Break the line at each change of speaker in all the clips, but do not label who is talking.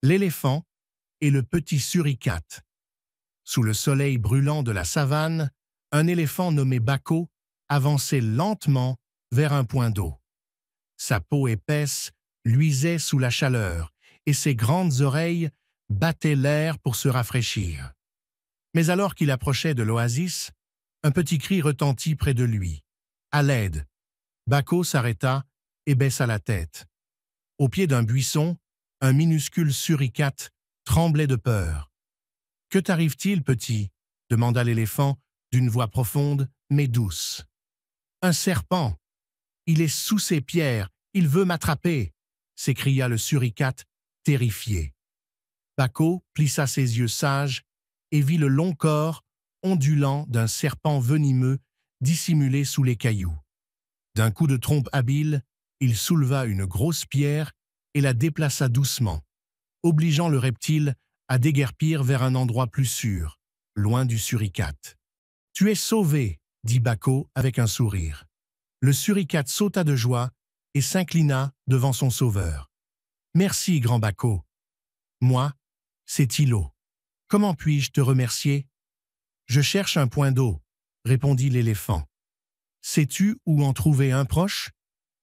L'éléphant et le petit suricate. Sous le soleil brûlant de la savane, un éléphant nommé Bako avançait lentement vers un point d'eau. Sa peau épaisse luisait sous la chaleur et ses grandes oreilles battaient l'air pour se rafraîchir. Mais alors qu'il approchait de l'oasis, un petit cri retentit près de lui. « À l'aide !» Bako s'arrêta et baissa la tête. Au pied d'un buisson, un minuscule suricate tremblait de peur. « Que t'arrive-t-il, petit ?» demanda l'éléphant d'une voix profonde mais douce. « Un serpent. Il est sous ces pierres, il veut m'attraper !» s'écria le suricate, terrifié. Bako plissa ses yeux sages et vit le long corps ondulant d'un serpent venimeux dissimulé sous les cailloux. D'un coup de trompe habile, il souleva une grosse pierre et la déplaça doucement, obligeant le reptile à déguerpir vers un endroit plus sûr, loin du suricate. « Tu es sauvé !» dit Bako avec un sourire. Le suricate sauta de joie et s'inclina devant son sauveur. « Merci, grand Bako. Moi, c'est Tilo. Comment puis-je te remercier ?»« Je cherche un point d'eau, » répondit l'éléphant. « Sais-tu où en trouver un proche ?»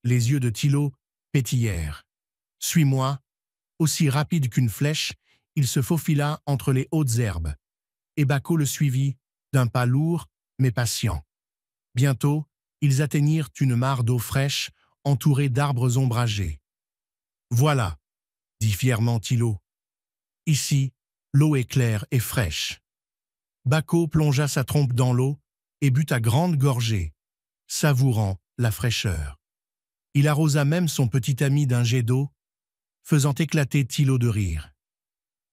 Les yeux de Tilo pétillèrent. « Suis-moi. » Aussi rapide qu'une flèche, il se faufila entre les hautes herbes, et Bako le suivit d'un pas lourd mais patient. Bientôt, ils atteignirent une mare d'eau fraîche entourée d'arbres ombragés. « Voilà !» dit fièrement Tilo. « Ici, l'eau est claire et fraîche. » Bako plongea sa trompe dans l'eau et but à grandes gorgées, savourant la fraîcheur. Il arrosa même son petit ami d'un jet d'eau, faisant éclater Tilo de rire.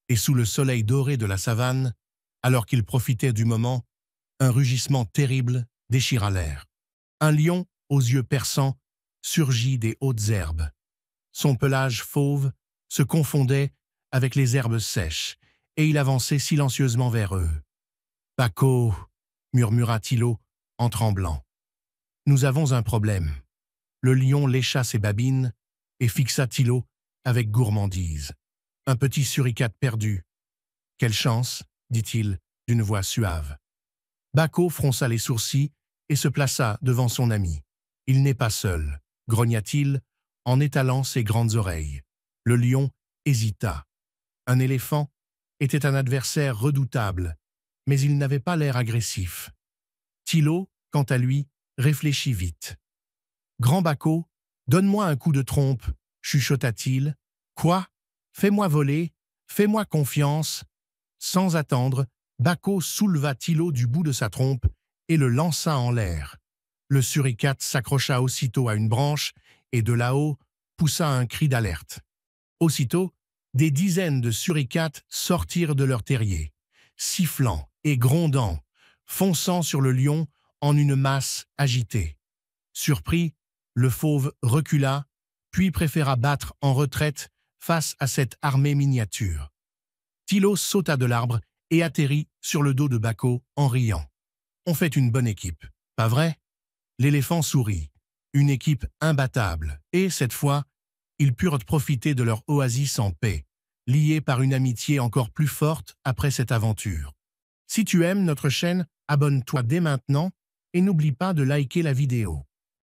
Et sous le soleil doré de la savane, alors qu'il profitait du moment, un rugissement terrible déchira l'air. Un lion, aux yeux perçants, surgit des hautes herbes. Son pelage fauve se confondait avec les herbes sèches, et il avançait silencieusement vers eux. « Bako !» murmura Tilo en tremblant. « Nous avons un problème. » Le lion lécha ses babines et fixa Tilo avec gourmandise. Un petit suricate perdu. « Quelle chance !» dit-il d'une voix suave. Bako fronça les sourcils et se plaça devant son ami. « Il n'est pas seul », grogna-t-il en étalant ses grandes oreilles. Le lion hésita. Un éléphant était un adversaire redoutable, mais il n'avait pas l'air agressif. Tilo, quant à lui, réfléchit vite. « Grand Bako, donne-moi un coup de trompe » chuchota-t-il. « Quoi ? Fais-moi voler, fais-moi confiance. » Sans attendre, Bako souleva Tilo du bout de sa trompe et le lança en l'air. Le suricate s'accrocha aussitôt à une branche et de là-haut poussa un cri d'alerte. Aussitôt, des dizaines de suricates sortirent de leur terrier, sifflant et grondant, fonçant sur le lion en une masse agitée. Surpris, le fauve recula, puis préféra battre en retraite face à cette armée miniature. Tilo sauta de l'arbre et atterrit sur le dos de Bako en riant. « On fait une bonne équipe, pas vrai ?» L'éléphant sourit. Une équipe imbattable, et cette fois, ils purent profiter de leur oasis en paix, liés par une amitié encore plus forte après cette aventure. Si tu aimes notre chaîne, abonne-toi dès maintenant et n'oublie pas de liker la vidéo.